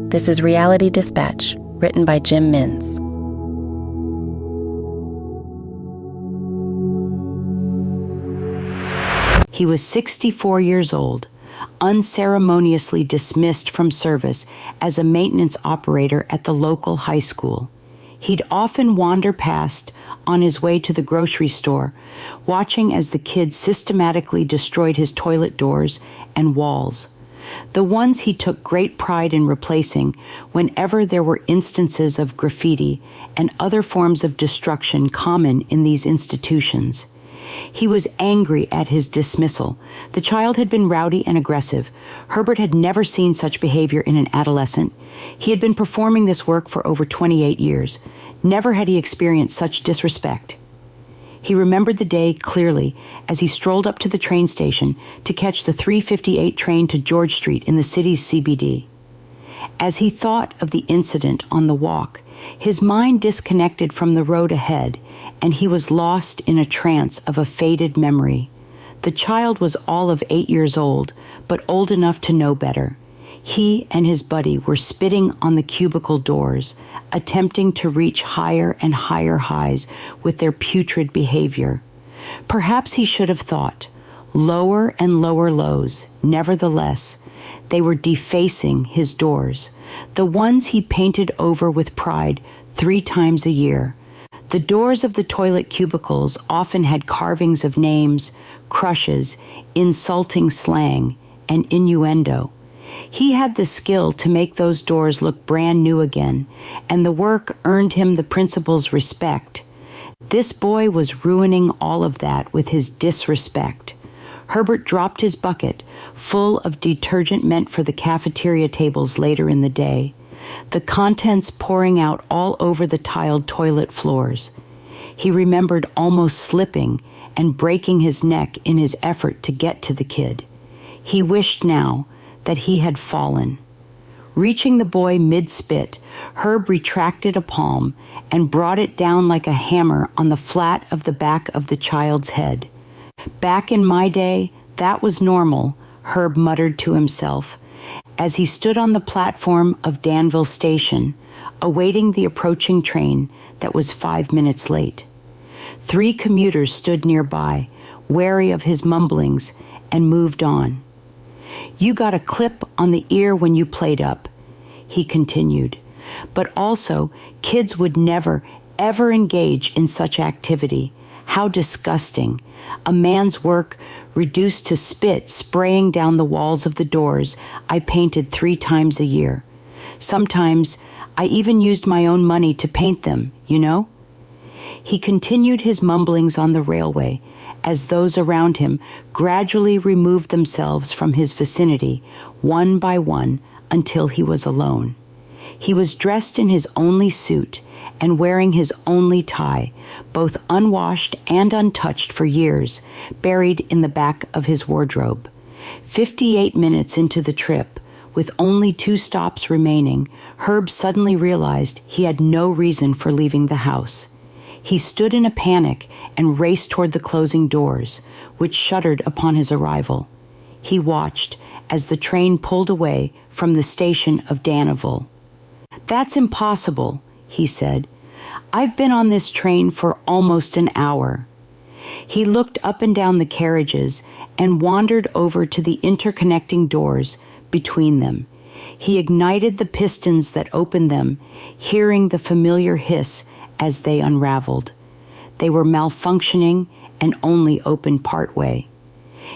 This is Reality Dispatch, written by Jim Mins. He was 64 years old, unceremoniously dismissed from service as a maintenance operator at the local high school. He'd often wander past on his way to the grocery store, watching as the kids systematically destroyed his toilet doors and walls. The ones he took great pride in replacing whenever there were instances of graffiti and other forms of destruction common in these institutions. He was angry at his dismissal. The child had been rowdy and aggressive. Herbert had never seen such behavior in an adolescent. He had been performing this work for over 28 years. Never had he experienced such disrespect. He remembered the day clearly as he strolled up to the train station to catch the 3:58 train to George Street in the city's CBD. As he thought of the incident on the walk, his mind disconnected from the road ahead, and he was lost in a trance of a faded memory. The child was all of 8 years old, but old enough to know better. He and his buddy were spitting on the cubicle doors, attempting to reach higher and higher highs with their putrid behavior. Perhaps he should have thought, lower and lower lows. Nevertheless, they were defacing his doors, the ones he painted over with pride 3 times a year. The doors of the toilet cubicles often had carvings of names, crushes, insulting slang, and innuendo. He had the skill to make those doors look brand new again, and the work earned him the principal's respect. This boy was ruining all of that with his disrespect. Herbert dropped his bucket, full of detergent meant for the cafeteria tables later in the day, the contents pouring out all over the tiled toilet floors. He remembered almost slipping and breaking his neck in his effort to get to the kid. He wished now that he had fallen. Reaching the boy mid-spit, Herb retracted a palm and brought it down like a hammer on the flat of the back of the child's head. Back in my day, that was normal, Herb muttered to himself, as he stood on the platform of Danevill station, awaiting the approaching train that was 5 minutes late. 3 commuters stood nearby, wary of his mumblings, and moved on. "You got a clip on the ear when you played up," he continued. But also, kids would never, ever engage in such activity. How disgusting. A man's work reduced to spit spraying down the walls of the doors I painted 3 times a year. Sometimes I even used my own money to paint them, you know? He continued his mumblings on the railway as those around him gradually removed themselves from his vicinity, one by one, until he was alone. He was dressed in his only suit and wearing his only tie, both unwashed and untouched for years, buried in the back of his wardrobe. 58 minutes into the trip, with only 2 stops remaining, Herb suddenly realized he had no reason for leaving the house. He stood in a panic and raced toward the closing doors, which shuttered upon his arrival. He watched as the train pulled away from the station of Danevill. "That's impossible," he said. "I've been on this train for almost an hour." He looked up and down the carriages and wandered over to the interconnecting doors between them. He ignited the pistons that opened them, hearing the familiar hiss as they unraveled. They were malfunctioning and only opened partway.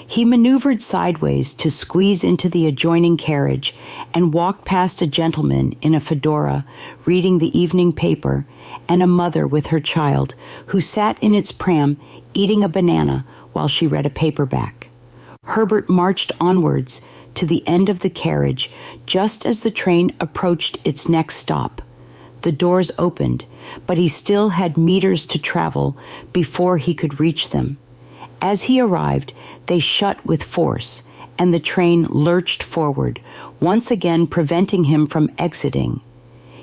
He maneuvered sideways to squeeze into the adjoining carriage and walked past a gentleman in a fedora reading the evening paper and a mother with her child who sat in its pram eating a banana while she read a paperback. Herbert marched onwards to the end of the carriage just as the train approached its next stop. The doors opened, but he still had meters to travel before he could reach them. As he arrived, they shut with force, and the train lurched forward, once again preventing him from exiting.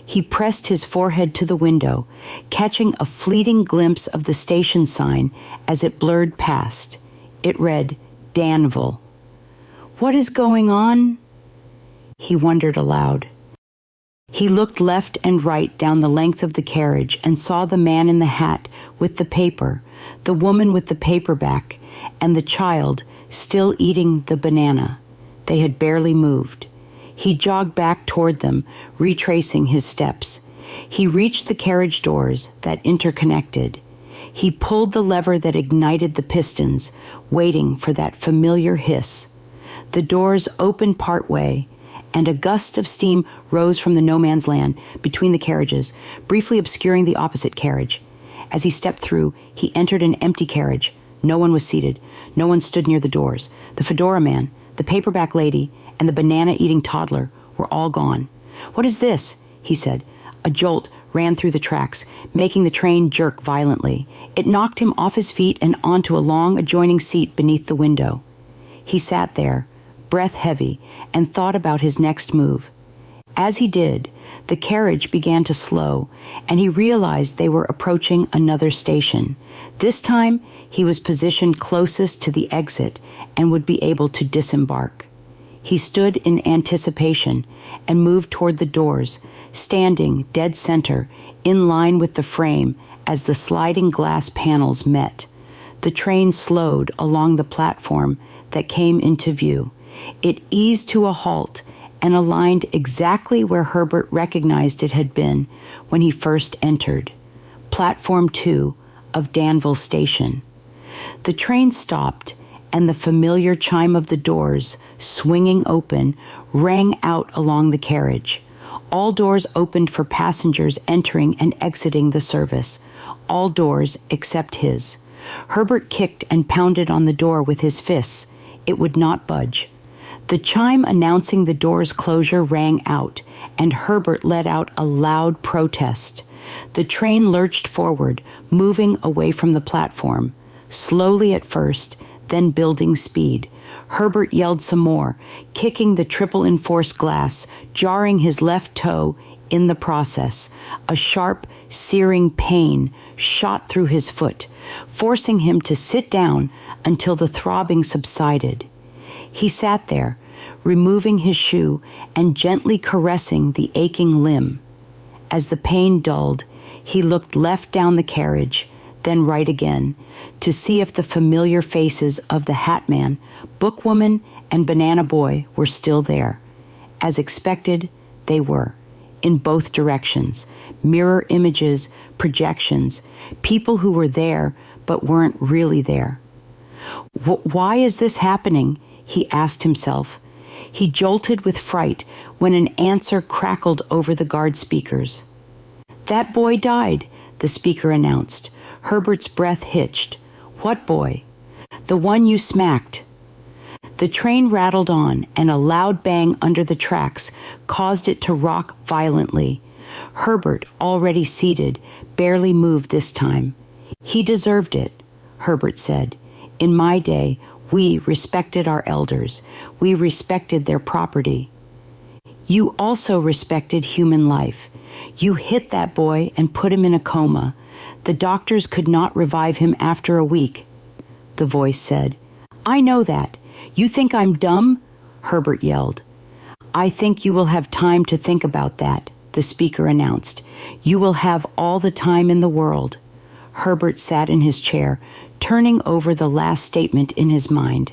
He pressed his forehead to the window, catching a fleeting glimpse of the station sign as it blurred past. It read, Danevill. "What is going on?" he wondered aloud. He looked left and right down the length of the carriage and saw the man in the hat with the paper, the woman with the paperback, and the child still eating the banana. They had barely moved. He jogged back toward them, retracing his steps. He reached the carriage doors that interconnected. He pulled the lever that ignited the pistons, waiting for that familiar hiss. The doors opened partway, and a gust of steam rose from the no-man's land between the carriages, briefly obscuring the opposite carriage. As he stepped through, he entered an empty carriage. No one was seated. No one stood near the doors. The fedora man, the paperback lady, and the banana-eating toddler were all gone. "What is this?" he said. A jolt ran through the tracks, making the train jerk violently. It knocked him off his feet and onto a long adjoining seat beneath the window. He sat there, breath heavy, and thought about his next move. As he did, the carriage began to slow, and he realized they were approaching another station. This time, he was positioned closest to the exit and would be able to disembark. He stood in anticipation and moved toward the doors, standing dead center, in line with the frame as the sliding glass panels met. The train slowed along the platform that came into view. It eased to a halt and aligned exactly where Herbert recognized it had been when he first entered, Platform 2 of Danevill Station. The train stopped, and the familiar chime of the doors, swinging open, rang out along the carriage. All doors opened for passengers entering and exiting the service, all doors except his. Herbert kicked and pounded on the door with his fists. It would not budge. The chime announcing the door's closure rang out, and Herbert let out a loud protest. The train lurched forward, moving away from the platform, slowly at first, then building speed. Herbert yelled some more, kicking the triple-enforced glass, jarring his left toe in the process. A sharp, searing pain shot through his foot, forcing him to sit down until the throbbing subsided. He sat there, removing his shoe and gently caressing the aching limb. As the pain dulled, he looked left down the carriage, then right again, to see if the familiar faces of the hat man, bookwoman, and banana boy were still there. As expected, they were, in both directions, mirror images, projections, people who were there but weren't really there. Why is this happening? He asked himself. He jolted with fright when an answer crackled over the guard speakers. "That boy died," the speaker announced. Herbert's breath hitched. "What boy?" "The one you smacked." The train rattled on, and a loud bang under the tracks caused it to rock violently. Herbert, already seated, barely moved this time. "He deserved it," Herbert said. "In my day, we respected our elders. We respected their property. You also respected human life. You hit that boy and put him in a coma. The doctors could not revive him after a week," the voice said. "I know that. You think I'm dumb?" Herbert yelled. "I think you will have time to think about that," the speaker announced. "You will have all the time in the world." Herbert sat in his chair, turning over the last statement in his mind.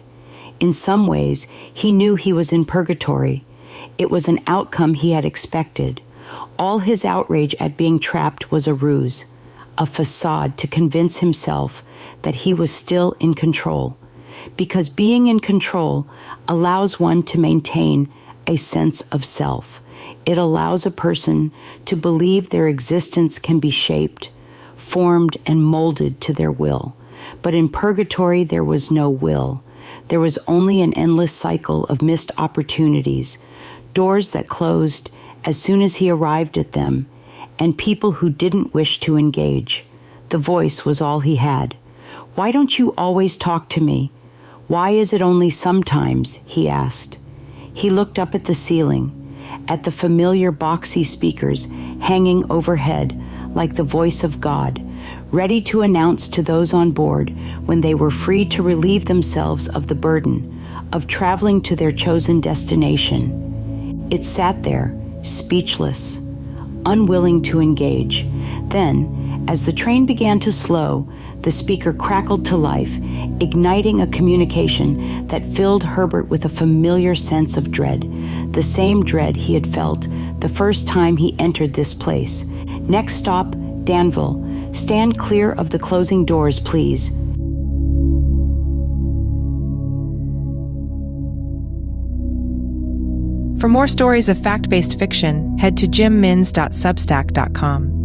In some ways, he knew he was in purgatory. It was an outcome he had expected. All his outrage at being trapped was a ruse, a facade to convince himself that he was still in control. Because being in control allows one to maintain a sense of self. It allows a person to believe their existence can be shaped, formed, and molded to their will. But in purgatory, there was no will. There was only an endless cycle of missed opportunities, doors that closed as soon as he arrived at them, and people who didn't wish to engage. The voice was all he had. "Why don't you always talk to me? Why is it only sometimes?" he asked. He looked up at the ceiling, at the familiar boxy speakers hanging overhead like the voice of God, ready to announce to those on board when they were free to relieve themselves of the burden of traveling to their chosen destination. It sat there, speechless, unwilling to engage. Then, as the train began to slow, the speaker crackled to life, igniting a communication that filled Herbert with a familiar sense of dread, the same dread he had felt the first time he entered this place. Next stop, Danevill. Stand clear of the closing doors, please. For more stories of fact-based fiction, head to jimmins.substack.com.